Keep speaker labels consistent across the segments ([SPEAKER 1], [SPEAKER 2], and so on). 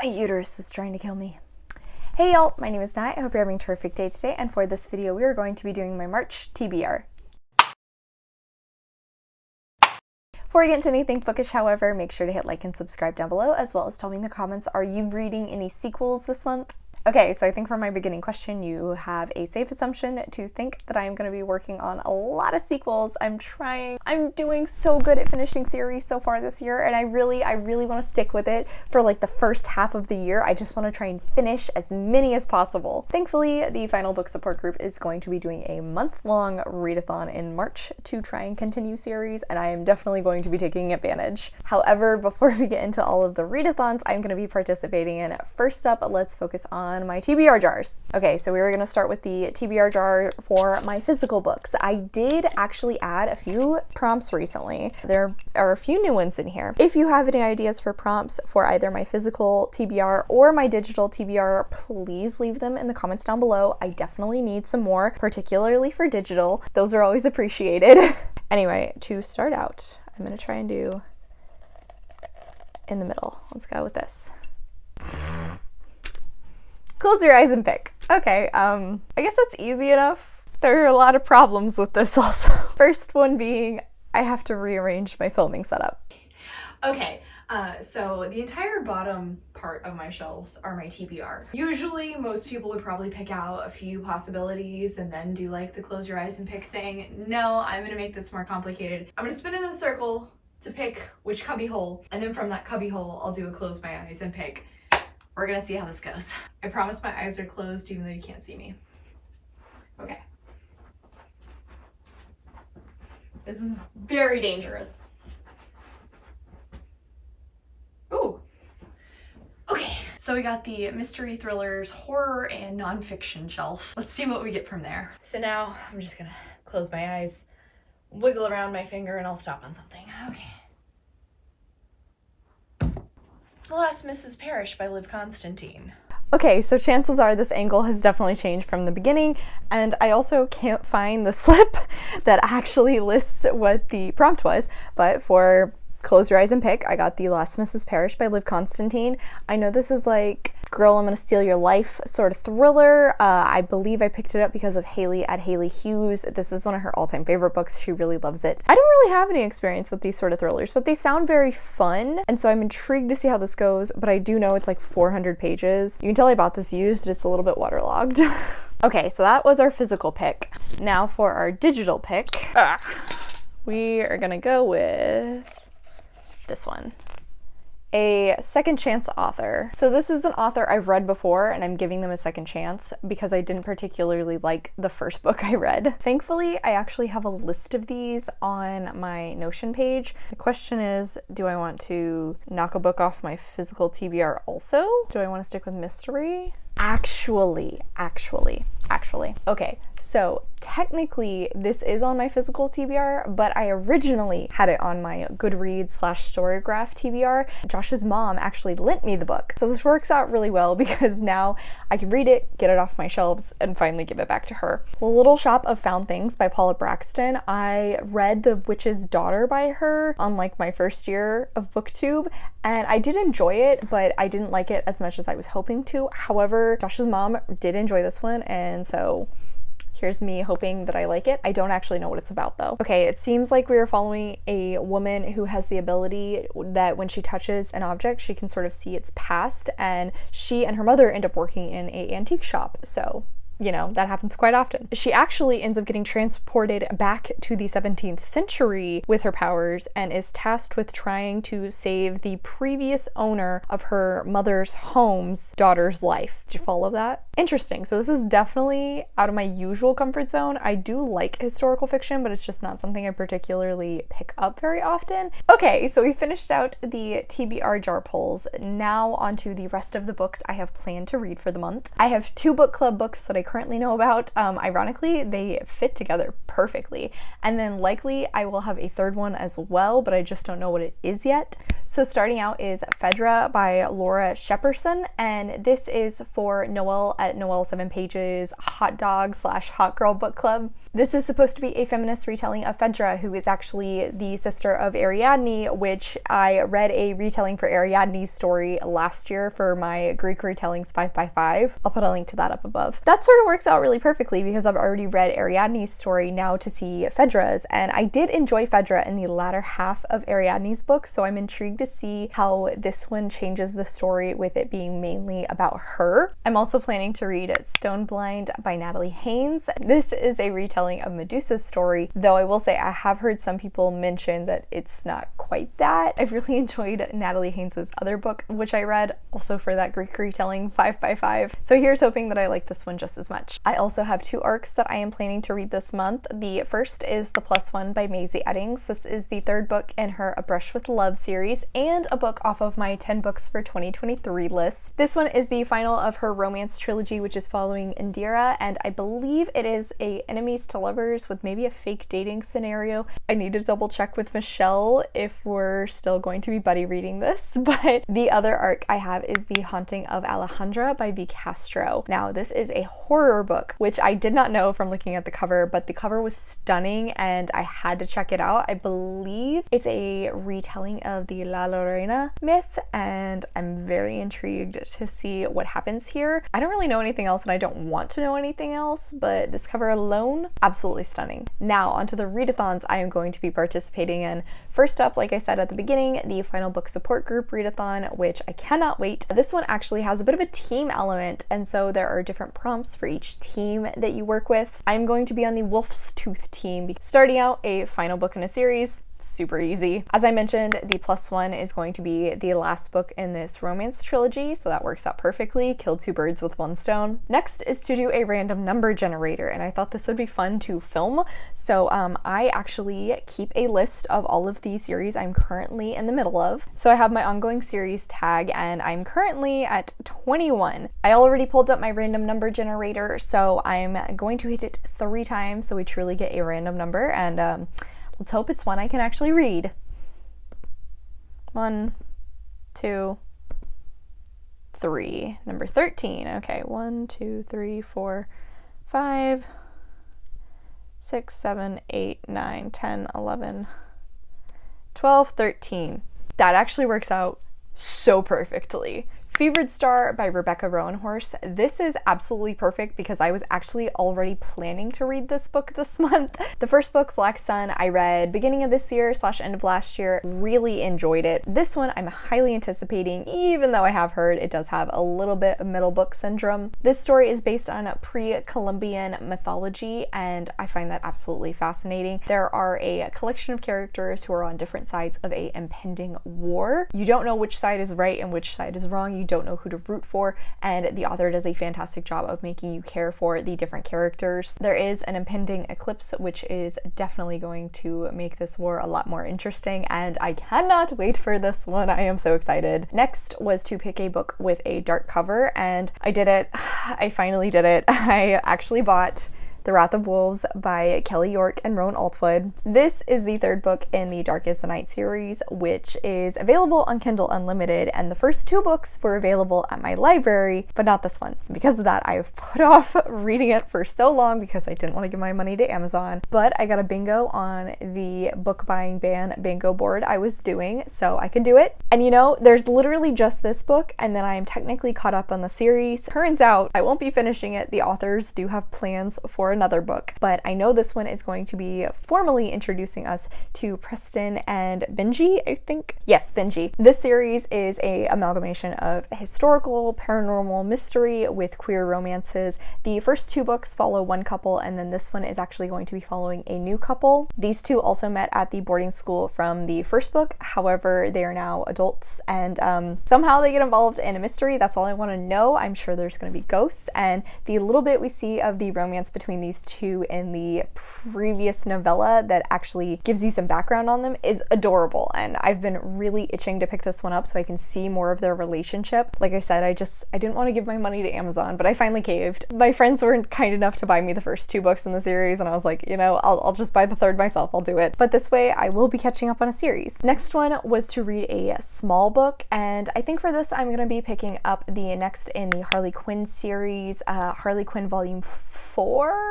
[SPEAKER 1] uterus is trying to kill me. Hey y'all, my name is Nai. I hope you're having a terrific day today, and for this video we are going to be doing my March TBR. Before we get into anything bookish, however, make sure to hit like and subscribe down below, as well as tell me in the comments, are you reading any sequels this month? Okay, so I think for my beginning question, you have a safe assumption to think that I am going to be working on a lot of sequels. I'm doing so good at finishing series so far this year, and I really want to stick with it for like the first half of the year. I just want to try and finish as many as possible. Thankfully, the final book support group is going to be doing a month-long readathon in March to try and continue series, and I am definitely going to be taking advantage. However, before we get into all of the readathons I'm going to be participating in, first up, let's focus on my TBR jars. Okay, so we were going to start with the TBR jar for my physical books. I did actually add a few prompts recently. There are a few new ones in here. If you have any ideas for prompts for either my physical TBR or my digital TBR, please leave them in the comments down below. I definitely need some more, particularly for digital. Those are always appreciated. Anyway, to start out, I'm going to try and do in the middle. Let's go with this. Close your eyes and pick. Okay, I guess that's easy enough. There are a lot of problems with this also. First one being, I have to rearrange my filming setup.
[SPEAKER 2] Okay, so the entire bottom part of my shelves are my TBR. Usually, most people would probably pick out a few possibilities and then do like the close your eyes and pick thing. No, I'm gonna make this more complicated. I'm gonna spin in a circle to pick which cubby hole, and then from that cubby hole, I'll do a close my eyes and pick. We're gonna see how this goes. I promise my eyes are closed even though you can't see me. Okay. This is very dangerous. Ooh. Okay, so we got the mystery thrillers, horror, and nonfiction shelf. Let's see what we get from there. So now I'm just gonna close my eyes, wiggle around my finger, and I'll stop on something. Okay. The Last Mrs. Parrish by Liv Constantine.
[SPEAKER 1] Okay, so chances are this angle has definitely changed from the beginning, and I also can't find the slip that actually lists what the prompt was, but for close your eyes and pick, I got The Last Mrs. Parrish by Liv Constantine. I know this is like, girl, I'm gonna steal your life sort of thriller. I believe I picked it up because of 𝗖cie @𝗁𝗁𝗁. This is one of her all-time favorite books. She really loves it. I don't really have any experience with these sort of thrillers, but they sound very fun, and so I'm intrigued to see how this goes, but I do know it's like 400 pages. You can tell I bought this used. It's a little bit waterlogged. Okay, so that was our physical pick. Now for our digital pick, we are gonna go with this one. A second chance author. So this is an author I've read before, and I'm giving them a second chance because I didn't particularly like the first book I read. Thankfully, I actually have a list of these on my Notion page. The question is, do I want to knock a book off my physical TBR also? Do I want to stick with mystery? Actually. Okay, so technically this is on my physical TBR, but I originally had it on my Goodreads/Storygraph TBR. Josh's mom actually lent me the book. So this works out really well because now I can read it, get it off my shelves, and finally give it back to her. The Little Shop of Found Things by Paula Braxton. I read The Witch's Daughter by her on like my first year of BookTube, and I did enjoy it, but I didn't like it as much as I was hoping to. However, Josh's mom did enjoy this one, and so here's me hoping that I like it. I don't actually know what it's about though. Okay, it seems like we are following a woman who has the ability that when she touches an object, she can sort of see its past, and she and her mother end up working in an antique shop. So, you know, that happens quite often. She actually ends up getting transported back to the 17th century with her powers and is tasked with trying to save the previous owner of her mother's home's daughter's life. Did you follow that? Interesting. So this is definitely out of my usual comfort zone. I do like historical fiction, but it's just not something I particularly pick up very often. Okay, so we finished out the TBR jar polls. Now onto the rest of the books I have planned to read for the month. I have 2 book club books that I currently know about. Ironically, they fit together perfectly. And then likely I will have a third one as well, but I just don't know what it is yet. So starting out is Phaedra by Laura Shepperson, and this is for Noelle at Noelle 7 Pages hot dog / hot girl book club. This is supposed to be a feminist retelling of Phaedra, who is actually the sister of Ariadne, which I read a retelling for Ariadne's story last year for my Greek retellings 5x5. I'll put a link to that up above. That sort of works out really perfectly because I've already read Ariadne's story, now to see Phaedra's, and I did enjoy Phaedra in the latter half of Ariadne's book, so I'm intrigued to see how this one changes the story with it being mainly about her. I'm also planning to read Stoneblind by Natalie Haynes. This is a retelling of Medusa's story, though I will say I have heard some people mention that it's not quite that. I've really enjoyed Natalie Haynes' other book, which I read also for that Greek retelling 5x5. So here's hoping that I like this one just as much. I also have 2 arcs that I am planning to read this month. The first is The Plus One by Maisie Eddings. This is the 3rd book in her A Brush with Love series and a book off of my 10 books for 2023 list. This one is the final of her romance trilogy, which is following Indira, and I believe it is a enemies to lovers with maybe a fake dating scenario. I need to double check with Michelle if we're still going to be buddy reading this, but the other arc I have is The Haunting of Alejandra by V. Castro. Now, this is a horror book, which I did not know from looking at the cover, but the cover was stunning and I had to check it out. I believe it's a retelling of the La Lorena myth, and I'm very intrigued to see what happens here. I don't really know anything else and I don't want to know anything else, but this cover alone, absolutely stunning. Now, onto the readathons I am going to be participating in. First up, like I said at the beginning, the Final Book Support Group readathon, which I cannot wait. This one actually has a bit of a team element, and so there are different prompts for each team that you work with. I'm going to be on the Wolf's Tooth team, starting out a final book in a series. Super easy. As I mentioned, the Plus One is going to be the last book in this romance trilogy, so that works out perfectly. Kill 2 birds with 1 stone. Next is to do a random number generator, and I thought this would be fun to film. So I actually keep a list of all of the series I'm currently in the middle of. So I have my ongoing series tag, and I'm currently at 21. I already pulled up my random number generator, so I'm going to hit it 3 times so we truly get a random number, and let's hope it's one I can actually read. 1, 2, 3. Number 13. Okay, 1, 2, 3, 4, 5, 6, 7, 8, 9, 10, 11, 12, 13. That actually works out so perfectly. Fevered Star by Rebecca Roanhorse. This is absolutely perfect because I was actually already planning to read this book this month. The first book, Black Sun, I read beginning of this year / end of last year. Really enjoyed it. This one I'm highly anticipating, even though I have heard it does have a little bit of middle book syndrome. This story is based on pre-Columbian mythology, and I find that absolutely fascinating. There are a collection of characters who are on different sides of a impending war. You don't know which side is right and which side is wrong. You don't know who to root for, and the author does a fantastic job of making you care for the different characters. There is an impending eclipse, which is definitely going to make this war a lot more interesting, and I cannot wait for this one. I am so excited. Next was to pick a book with a dark cover, and I did it. I finally did it. I actually bought The Wrath of Wolves by Kelly York and Rowan Altwood. This is the 3rd book in the Dark as the Night series, which is available on Kindle Unlimited, and the first 2 books were available at my library, but not this one. Because of that, I've put off reading it for so long because I didn't want to give my money to Amazon, but I got a bingo on the book buying ban bingo board I was doing, so I could do it. And you know, there's literally just this book, and then I am technically caught up on the series. Turns out I won't be finishing it. The authors do have plans for another book, but I know this one is going to be formally introducing us to Preston and Benji, I think. Yes, Benji. This series is a amalgamation of historical, paranormal mystery with queer romances. The first 2 books follow one couple, and then this one is actually going to be following a new couple. These 2 also met at the boarding school from the first book. However, they are now adults, and somehow they get involved in a mystery. That's all I want to know. I'm sure there's going to be ghosts, and the little bit we see of the romance between these 2 in the previous novella that actually gives you some background on them is adorable, and I've been really itching to pick this one up so I can see more of their relationship. Like I said, I didn't want to give my money to Amazon, but I finally caved. My friends were kind enough to buy me the first 2 books in the series, and I was like, you know, I'll just buy the 3rd myself. I'll do it. But this way I will be catching up on a series. Next one was to read a small book, and I think for this I'm going to be picking up the next in the Harley Quinn series, Harley Quinn Volume 4.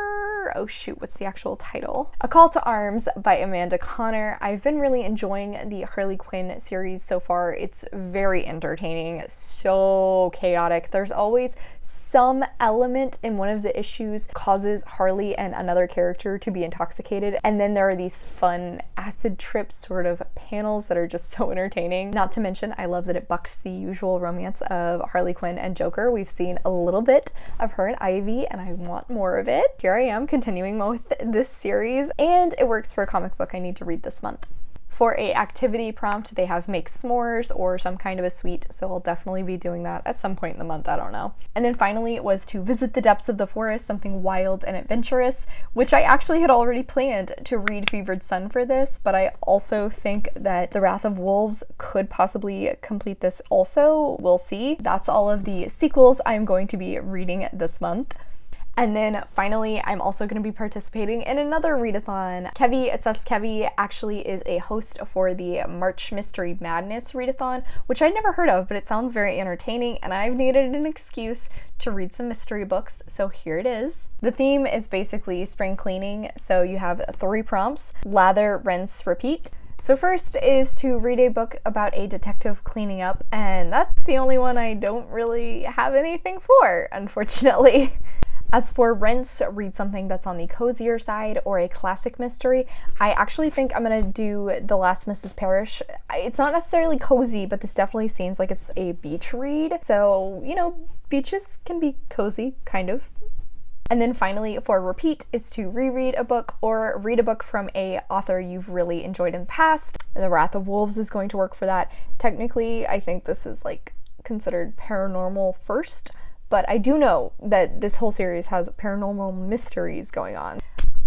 [SPEAKER 1] oh shoot, what's the actual title? A Call to Arms by Amanda Connor. I've been really enjoying the Harley Quinn series so far. It's very entertaining, so chaotic. There's always some element in one of the issues causes Harley and another character to be intoxicated, and then there are these fun acid trip sort of panels that are just so entertaining. Not to mention, I love that it bucks the usual romance of Harley Quinn and Joker. We've seen a little bit of her and Ivy, and I want more of it. Here I am continuing with this series, and it works for a comic book I need to read this month. For a activity prompt, they have make s'mores or some kind of a sweet, so I'll definitely be doing that at some point in the month, I don't know. And then finally it was to visit the depths of the forest, something wild and adventurous, which I actually had already planned to read Fevered Sun for this, but I also think that The Wrath of Wolves could possibly complete this also. We'll see. That's all of the sequels I'm going to be reading this month. And then finally, I'm also going to be participating in another readathon. 𝗖cie heç𝘁� actually is a host for the March Mystery Madness readathon, which I'd never heard of, but it sounds very entertaining, and I've needed an excuse to read some mystery books, so here it is. The theme is basically spring cleaning, so you have 3 prompts: lather, rinse, repeat. So first is to read a book about a detective cleaning up, and that's the only one I don't really have anything for, unfortunately. As for rinse, read something that's on the cozier side or a classic mystery. I actually think I'm gonna do The Last Mrs. Parrish. It's not necessarily cozy, but this definitely seems like it's a beach read. So, you know, beaches can be cozy, kind of. And then finally, for repeat, is to reread a book or read a book from a author you've really enjoyed in the past. The Wrath of Wolves is going to work for that. Technically, I think this is like considered paranormal first, but I do know that this whole series has paranormal mysteries going on.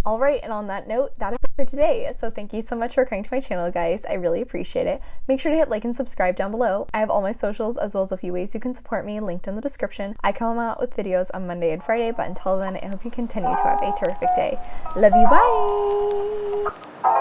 [SPEAKER 1] Alright, and on that note, that is it for today. So thank you so much for coming to my channel, guys. I really appreciate it. Make sure to hit like and subscribe down below. I have all my socials as well as a few ways you can support me linked in the description. I come out with videos on Monday and Friday, but until then, I hope you continue to have a terrific day. Love you, bye!